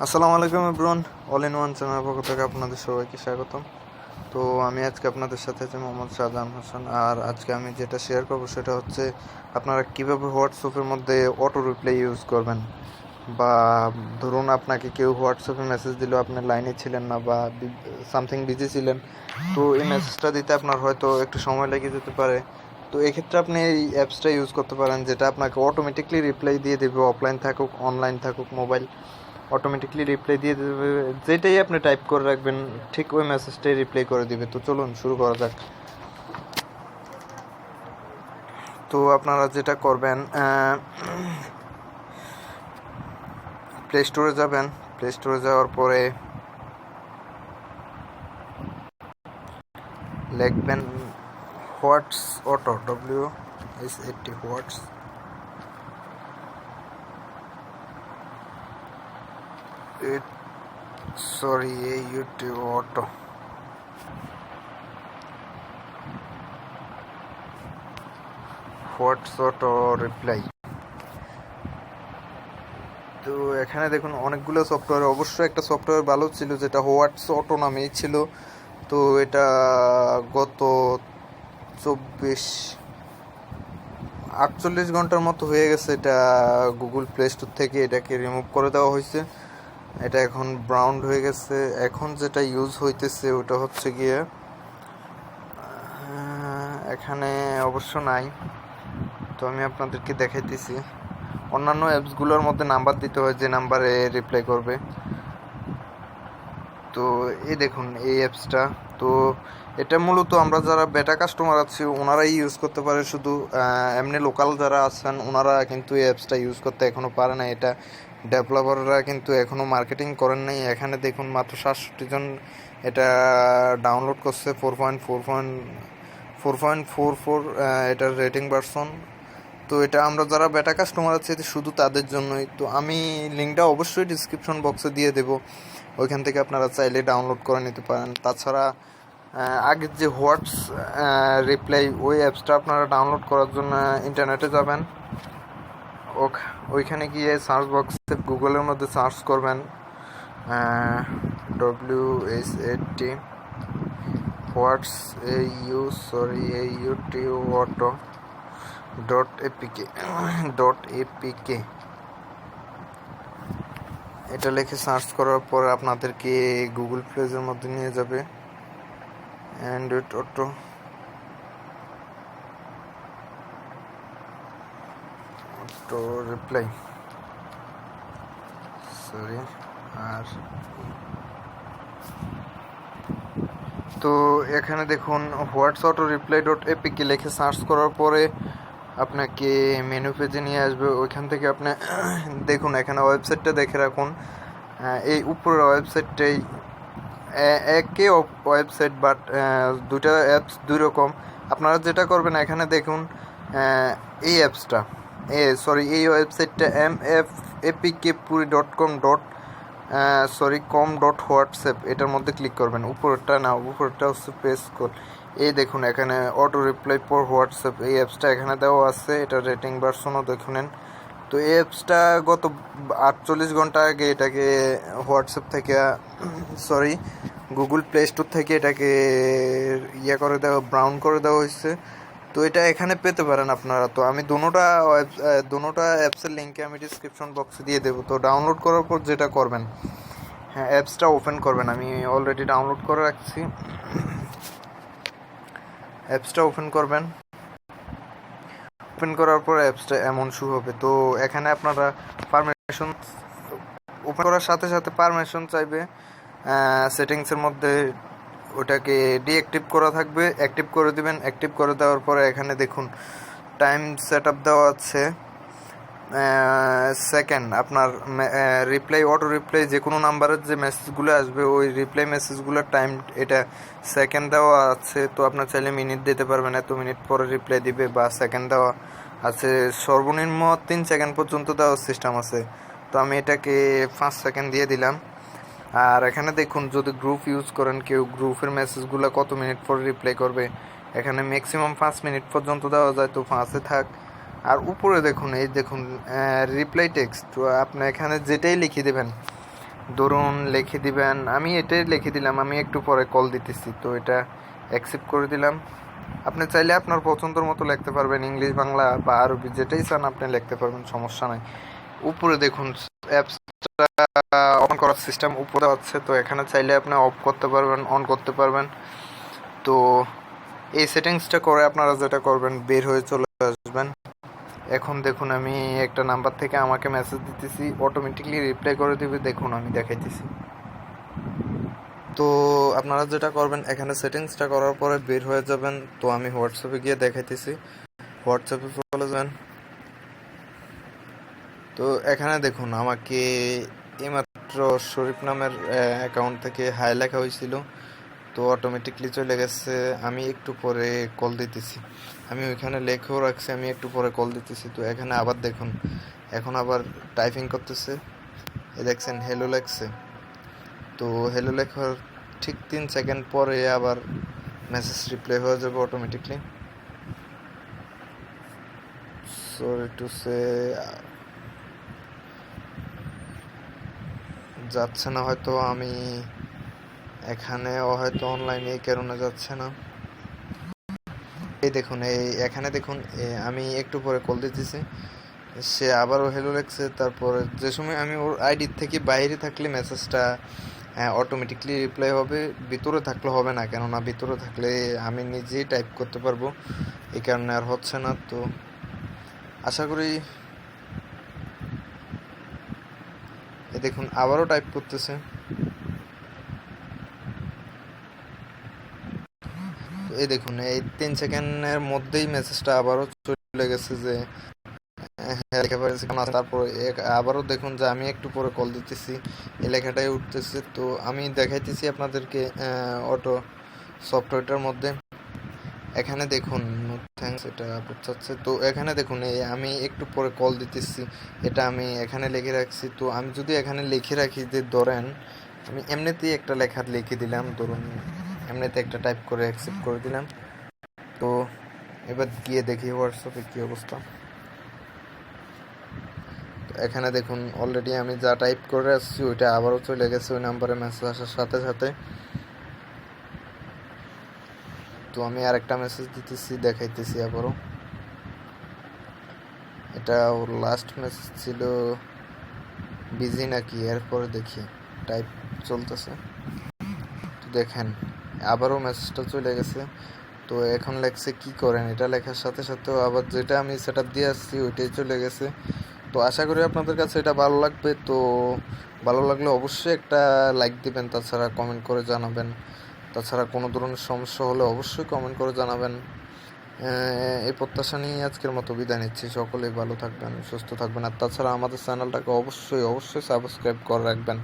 আসসালামু আলাইকুম everyone, all in one channel পক্ষ থেকে আপনাদের সবাইকে স্বাগতম। তো আমি আজকে আপনাদের সাথে আছি মোহাম্মদ শাহজাহান হোসেন। আর আজকে আমি যেটা শেয়ার করবো সেটা হচ্ছে আপনারা কীভাবে হোয়াটসঅ্যাপের মধ্যে অটো রিপ্লাই ইউজ করবেন। বা ধরুন আপনাকে কেউ হোয়াটসঅ্যাপে মেসেজ দিল, আপনি লাইনে ছিলেন না বা সামথিং বিজি ছিলেন, তো এই মেসেজটা দিতে আপনার হয়তো একটু সময় লেগে যেতে পারে। তো এক্ষেত্রে আপনি এই অ্যাপসটা ইউজ করতে পারেন, যেটা আপনাকে অটোমেটিকলি রিপ্লাই দিয়ে দেবে, অফলাইন থাকুক অনলাইন থাকুক মোবাইল অটোমেটিকলি রিপ্লাই দিয়ে দেবে। যেটাই আপনি টাইপ করে রাখবেন ঠিক ওই মেসেজটাই রিপ্লাই করে দিবে। তো চলুন শুরু করা যাক। তো আপনারা যেটা করবেন, প্লে স্টোরে যাবেন। প্লে স্টোরে যাওয়ার পরে লিখবেন হোয়াটস অটো, WSAT হোয়াটস ইউটিউব অটো। হোয়াটস অটো রিপ্লাই। তো এখানে দেখুন অনেকগুলো সফটওয়্যার, অবশ্যই একটা সফটওয়্যার ভালো ছিল যেটা হোয়াটস অটো নামেই ছিল। তো এটা গত 48 ঘন্টার মতো হয়ে গেছে, এটা গুগল প্লে স্টোর থেকে এটাকে রিমুভ করে দেওয়া হয়েছে। এটা এখন ব্রাউন হয়ে গেছে। এখন যেটা ইউজ হইতেছে ওটা হচ্ছে গিয়ে এখানে অবশ্য নাই, তো আমি আপনাদেরকে দেখাইতেছি। অন্যান্য অ্যাপসগুলোর মধ্যে নাম্বার দিতে হয়, যে নাম্বারে রিপ্লাই করবে। তো এই দেখুন এই অ্যাপসটা। তো এটা মূলত আমরা যারা বেটা কাস্টমার আছি ওনারাই ইউজ করতে পারে, শুধু এমনি লোকাল যারা আছেন ওনারা কিন্তু এই অ্যাপসটা ইউজ করতে এখনও পারে না। এটা ডেভেলপাররা কিন্তু এখনও মার্কেটিং করেন নাই। এখানে দেখুন মাত্র 67 জন এটা ডাউনলোড করছে। 4.44 এটার রেটিং ভার্সন। তো এটা আমরা যারা বেটা কাস্টমার আছে শুধু তাদের জন্যই। তো আমি লিঙ্কটা অবশ্যই ডিসক্রিপশন বক্সে দিয়ে দেবো, ওইখান থেকে আপনারা চাইলে ডাউনলোড করে নিতে পারেন। তাছাড়া আগের যে হোয়াটস রিপ্লাই ওই অ্যাপসটা আপনারা ডাউনলোড করার জন্য ইন্টারনেটে যাবেন। ওইখানে গিয়ে সার্চ বক্সে গুগলের মধ্যে সার্চ করবেন WSAT হোয়াটস অটো .apk এটা লিখে সার্চ করার পর আপনাদেরকে গুগল প্লেজের মধ্যে নিয়ে যাবে। অ্যান্ড্রয়েড অটো রিপ্লাই, আর তো এখানে দেখুন হোয়াটস অটো রিপ্লাই .apk লিখে সার্চ করার পরে আপনাকে মেনু পেজে নিয়ে আসবে। ওইখান থেকে আপনি দেখুন এখানে ওয়েবসাইটটা দেখে রাখুন। এই উপরের ওয়েবসাইটটাই একই ওয়েবসাইট, বাট দুটা অ্যাপস দুই রকম। আপনারা যেটা করবেন এখানে দেখুন এই অ্যাপসটা এই ওয়েবসাইটটা mfapkpuri.com.হোয়াটসঅ্যাপ এটার মধ্যে ক্লিক করবেন। উপরেরটা হচ্ছে পেজ কল। এই দেখুন এখানে অটো রিপ্লাই ফর হোয়াটসঅ্যাপ এই অ্যাপসটা এখানে দেওয়া আছে। এটা রেটিং ভার্সনও দেখুন। তো এই অ্যাপসটা গত 48 ঘন্টা আগে এটাকে হোয়াটসঅ্যাপ থেকে গুগল প্লে স্টোর থেকে এটাকে ব্রাউন করে দেওয়া হয়েছে। তো এটা এখানে পেতে পারেন আপনারা। তো আমি দুটোটা অ্যাপসের লিঙ্কে আমি ডিসক্রিপশন বক্সে দিয়ে দেবো। তো ডাউনলোড করার পর যেটা করবেন, অ্যাপসটা ওপেন করবেন। আমি অলরেডি ডাউনলোড করে রাখছি। অ্যাপসটা ওপেন করবেন। ওপেন করার পর অ্যাপসটা এমন শু হবে। তো এখানে আপনারা পারমিশন ওপেন করার সাথে সাথে পারমিশন চাইবে। সেটিংসের মধ্যে ওটাকে ডিঅ্যাক্টিভ করা থাকবে, অ্যাক্টিভ করে দিবেন। অ্যাক্টিভ করে দেওয়ার পরে এখানে দেখুন টাইম সেট আপ দেওয়া আছে সেকেন্ড। আপনার অটো রিপ্লাই যে কোনো নাম্বারের যে মেসেজগুলো আসবে ওই রিপ্লাই মেসেজগুলোর টাইম এটা সেকেন্ড দেওয়া আছে। তো আপনার চাইলে মিনিট দিতে পারবেন, এত মিনিট পরে রিপ্লাই দিবে, বা সেকেন্ড দেওয়া আছে। সর্বনিম্ন 3 সেকেন্ড পর্যন্ত দেওয়ার সিস্টেম আছে। তো আমি এটাকে 5 সেকেন্ড দিয়ে দিলাম। আর এখানে দেখুন যদি গ্রুপ ইউজ করেন কেউ, গ্রুপের মেসেজগুলো কত মিনিট পর রিপ্লাই করবে। এখানে ম্যাক্সিমাম 5 মিনিট পর্যন্ত দেওয়া যায়, তো 5-এ থাক। আর উপরে দেখুন রিপ্লাই টেক্সট, তো আপনি এখানে যেটাই লিখে দেবেন ধরুন লিখে দিবেন, আমি এটাই লিখে দিলাম, আমি একটু পরে কল দিতেছি, তো এটা অ্যাকসেপ্ট করে দিলাম। আপনি চাইলে আপনার পছন্দের মতো লিখতে পারবেন, ইংলিশ, বাংলা বা আরবি যেটাই চান আপনি লিখতে পারবেন, সমস্যা নাই। উপরে দেখুন অ্যাপসটা অন করার সিস্টেম উপরে আছে, তো এখানে চাইলে আপনি অফ করতে পারবেন, অন করতে পারবেন। তো এই সেটিংসটা করে আপনারা যেটা করবেন, বের হয়ে চলে আসবেন। এখন দেখুন আমি একটা নাম্বার থেকে আমাকে মেসেজ দিতেছি, অটোমেটিকলি রিপ্লাই করে দিবে, দেখুন আমি দেখাইতেছি। তো আপনারা যেটা করবেন, এখানে সেটিংসটা করার পরে বের হয়ে যাবেন। তো আমি হোয়াটসঅ্যাপে গিয়ে দেখাইতেছি, হোয়াটসঅ্যাপে চলে যাবেন। তো এখানে দেখুন আমাকে এইমাত্র শরীফ নামের অ্যাকাউন্ট থেকে হাই লেখা হয়েছিল, তো অটোমেটিকলি চলে গেছে। আমি একটু পরে কল দিতেছি, আমি ওইখানে লেখেও রাখছি আমি একটু পরে কল দিতেছি। তো এখানে আবার দেখুন এখন আবার টাইপিং করতেছে, এ দেখছেন হ্যালো লেখছে। তো হ্যালো লেখার ঠিক 3 সেকেন্ড পরে আবার মেসেজ রিপ্লাই হয়ে যাবে অটোমেটিকলি। সরি টু সে যাচ্ছে না হয়তো, আমি এখানেও হয়তো অনলাইনে এই কারণে যাচ্ছে না। এই দেখুন এখানে দেখুন আমি একটু পরে কল দিতেছি, সে আবারও হ্যালো লেখছে। তারপরে যে সময় আমি ওর আইডি থেকে বাইরে থাকলে মেসেজটা অটোমেটিকলি রিপ্লাই হবে, ভিতরে থাকলে হবে না, কেননা ভিতরে থাকলে আমি নিজেই টাইপ করতে পারবো, এই কারণে আর হচ্ছে না। তো আশা করি দেখুন আবারও টাইপ করতেছে। এই দেখুন এই 3 সেকেন্ডের মধ্যেই মেসেজটা আবারও চলে গেছে যে তারপর আবারও দেখুন যে আমি একটু পরে কল দিতেছি, এই লেখাটাই উঠতেছে। তো আমি দেখাইতেছি আপনাদেরকে অটো সফটওয়্যারটার মধ্যে। এখানে দেখুন থ্যাঙ্কস, এটা চাচ্ছে। তো এখানে দেখুন আমি একটু পরে কল দিতেছি, এটা আমি এখানে লিখে রাখছি। তো আমি যদি এখানে লিখে রাখি যে ধরেন আমি এমনিতেই একটা লেখা লিখে দিলাম, ধরুন এমনিতে একটা টাইপ করে অ্যাকসেপ্ট করে দিলাম। তো এবার গিয়ে দেখি হোয়াটসঅ্যাপে কী অবস্থা। এখানে দেখুন অলরেডি আমি যা টাইপ করে আসছি ওইটা আবারও চলে গেছে ওই নাম্বারে মেসেজ আসার সাথে সাথে। তো আমি আরেকটা মেসেজ দিতেছি, দেখাইতেছি আবারও। এটা ওর লাস্ট মেসেজ ছিল বিজি নাকি, এরপরে দেখি টাইপ চলতেছে। তো দেখেন আবারও মেসেজটা চলে গেছে। তো এখন লেখছে কি করেন, এটা লেখার সাথে সাথেও আবার যেটা আমি সেট আপ দিয়ে আসছি ওইটাই চলে গেছে। তো আশা করি আপনাদের কাছে এটা ভালো লাগবে। তো ভালো লাগলে অবশ্যই একটা লাইক দিবেন, তাছাড়া কমেন্ট করে জানাবেন। তাছাড়া কোনো ধরনের সমস্যা হলে অবশ্যই কমেন্ট করে জানাবেন। এই প্রত্যাশা নিয়ে আজকের মতো বিদায় নিচ্ছি। সকলেই ভালো থাকবেন, সুস্থ থাকবেন। আর তাছাড়া আমাদের চ্যানেলটাকে অবশ্যই অবশ্যই সাবস্ক্রাইব করে রাখবেন।